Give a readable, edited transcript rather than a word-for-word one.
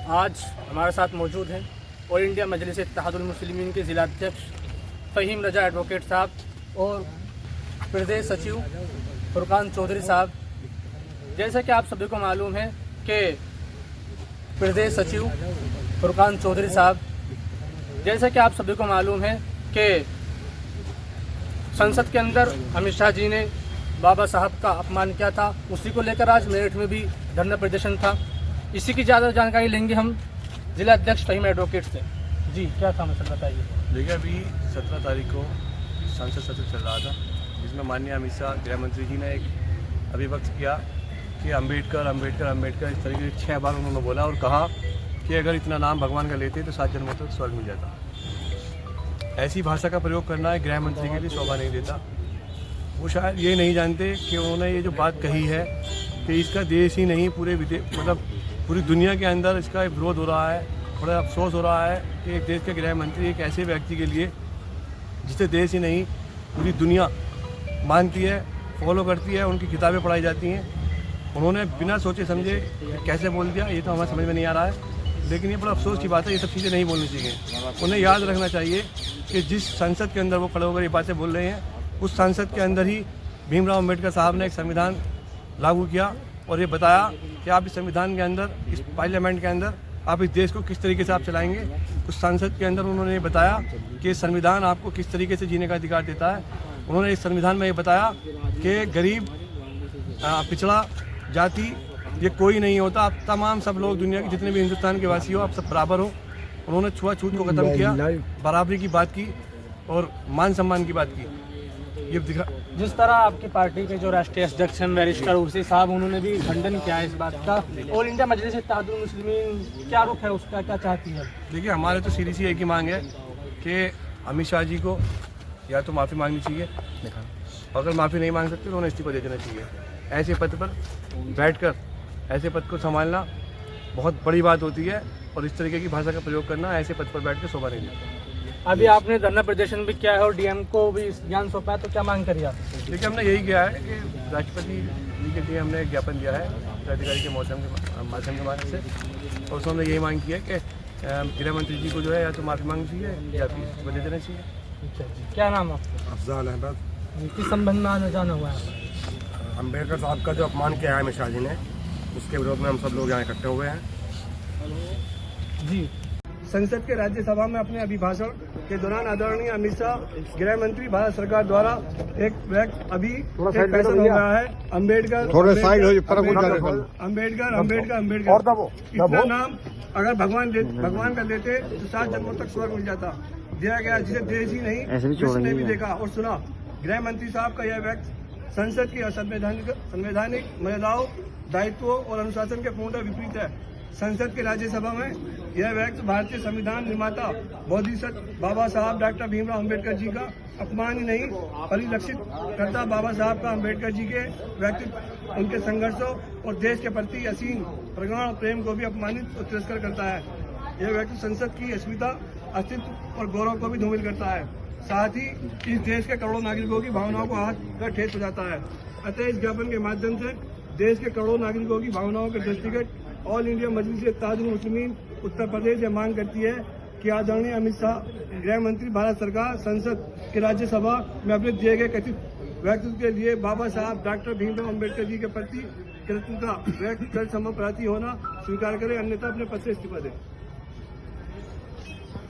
आज हमारे साथ मौजूद हैं ऑल इंडिया मजलिस इत्तेहादुल मुस्लिमीन के ज़िलाध्यक्ष फ़हीम रजा एडवोकेट साहब और प्रदेश सचिव फुरकान चौधरी साहब। जैसा कि आप सभी को मालूम है कि प्रदेश सचिव फुरकान चौधरी साहब, जैसा कि आप सभी को मालूम है कि संसद के अंदर अमित शाह जी ने बाबा साहब का अपमान किया था, उसी को लेकर आज मेरठ में भी धरना प्रदर्शन था। इसी की ज़्यादा जानकारी लेंगे हम जिला अध्यक्ष फ़हीम एडवोकेट से। जी, क्या था मसला बताइए। देखिए, अभी 17 तारीख को संसद सत्र चल रहा था, जिसमें माननीय अमित शाह गृह मंत्री जी ने एक अभिव्यक्त किया कि अम्बेडकर अम्बेडकर अम्बेडकर, इस तरीके से 6 बार उन्होंने बोला और कहा कि अगर इतना नाम भगवान का लेते तो 7 जन्मों तक स्वर्ग मिल जाता। ऐसी भाषा का प्रयोग करना है गृह मंत्री के लिए शोभा नहीं देता। वो शायद ये नहीं जानते कि उन्होंने ये जो बात कही है कि इसका देश ही नहीं पूरे पूरी दुनिया के अंदर इसका विरोध हो रहा है। बड़ा अफसोस हो रहा है कि देश के गृह मंत्री एक ऐसे व्यक्ति के लिए जिसे देश ही नहीं पूरी दुनिया मानती है, फॉलो करती है, उनकी किताबें पढ़ाई जाती हैं, उन्होंने बिना सोचे समझे कैसे बोल दिया, ये तो हमें समझ में नहीं आ रहा है। लेकिन ये बड़ा अफसोस की बात है, ये सब चीज़ें नहीं बोलनी चाहिए। उन्हें याद रखना चाहिए कि जिस संसद के अंदर वो खड़े होकर ये बातें बोल रहे हैं, उस संसद के अंदर ही भीमराव अम्बेडकर साहब ने एक संविधान लागू किया और ये बताया कि आप इस संविधान के अंदर, इस पार्लियामेंट के अंदर आप इस देश को किस तरीके से आप चलाएंगे। उस संसद के अंदर उन्होंने बताया कि संविधान आपको किस तरीके से जीने का अधिकार देता है। उन्होंने इस संविधान में ये बताया कि गरीब, पिछड़ा, जाति ये कोई नहीं होता, आप तमाम सब लोग, दुनिया के जितने भी हिंदुस्तान के वासी हो, आप सब बराबर हो। उन्होंने छुआछूत को ख़त्म किया, बराबरी की बात की और मान सम्मान की बात की। ये दिखा जिस तरह आपकी पार्टी के जो राष्ट्रीय अध्यक्ष हैं बैरिस्टर उर्सी साहब, उन्होंने भी खंडन किया है इस बात का। ऑल इंडिया मजलिस इत्तेहादुल मुस्लिमीन क्या रुख है उसका, क्या चाहती है? देखिए, हमारे तो सीधी सी एक ही मांग है कि अमित शाह जी को या तो माफ़ी मांगनी चाहिए, अगर माफ़ी नहीं मांग सकते तो उन्हें इस्तीफा दे देना चाहिए। ऐसे पद पर बैठकर ऐसे पद को संभालना बहुत बड़ी बात होती है और इस तरीके की भाषा का प्रयोग करना ऐसे पद पर बैठकर शोभा नहीं देता। अभी आपने धरना प्रदर्शन भी किया है और डीएम को भी ज्ञान सौंपा है, तो क्या मांग करिए आप? देखिए, हमने यही किया है कि राष्ट्रपति जी के लिए हमने ज्ञापन दिया है अधिकारी के माध्यम के माध्यम से, और उसमें हमने यही मांग की है कि गृह मंत्री जी को जो है या तो माफ़ी मांगनी चाहिए या फिर इस्तीफा दे देना चाहिए। क्या नाम आपका? अफजाल अहमद। किस संबंध में आना जाना हुआ है? अम्बेडकर साहब का जो अपमान किया है अमित शाह जी ने, उसके विरोध में हम सब लोग यहाँ इकट्ठे हुए हैं। जी, संसद के राज्यसभा में अपने अभिभाषण के दौरान आदरणीय अमित शाह गृह मंत्री भारत सरकार द्वारा एक अभी फैसला हो रहा है अम्बेडकर अम्बेडकर अम्बेडकर अम्बेडकर इतना नाम अगर भगवान का लेते तो 7 जन्मों तक स्वर्ग मिल जाता। दिया गया जिसे देश ही नहीं विश्व ने भी देखा और सुना। गृह मंत्री साहब का यह व्यक्त संसद की संवैधानिक मर्यादाओं, दायित्वों और अनुशासन के पूर्ण विपरीत है। संसद के राज्यसभा में यह व्यक्त भारतीय संविधान निर्माता बोधिसत्व बाबा साहब डॉक्टर भीमराव अम्बेडकर जी का अपमान ही नहीं, परिलक्षित करता बाबा साहब का अम्बेडकर जी के व्यक्तित्व, उनके संघर्षों और देश के प्रति असीम प्रगाढ़ प्रेम को भी अपमानित और तिरस्कार करता है। यह व्यक्ति संसद की अस्मिता, अस्तित्व और गौरव को भी धूमिल करता है, साथ ही इस देश के करोड़ों नागरिकों की भावनाओं को हाथ कर ठेस पहुंचाता है। अतः इस ज्ञापन के माध्यम से देश के करोड़ों नागरिकों की भावनाओं के दृष्टिगत ऑल इंडिया मजलिस इत्तेहादुल मुस्लिमीन उत्तर प्रदेश से मांग करती है कि आदरणीय अमित शाह गृह मंत्री भारत सरकार संसद के राज्यसभा में अपने दिए गए कथित व्यक्तित्व के लिए बाबा साहब डॉक्टर भीमराव अम्बेडकर जी के प्रति कृतज्ञता व्यक्त कर क्षमा प्रार्थी होना स्वीकार करें, अन्यथा अपने पद से इस्तीफा दें।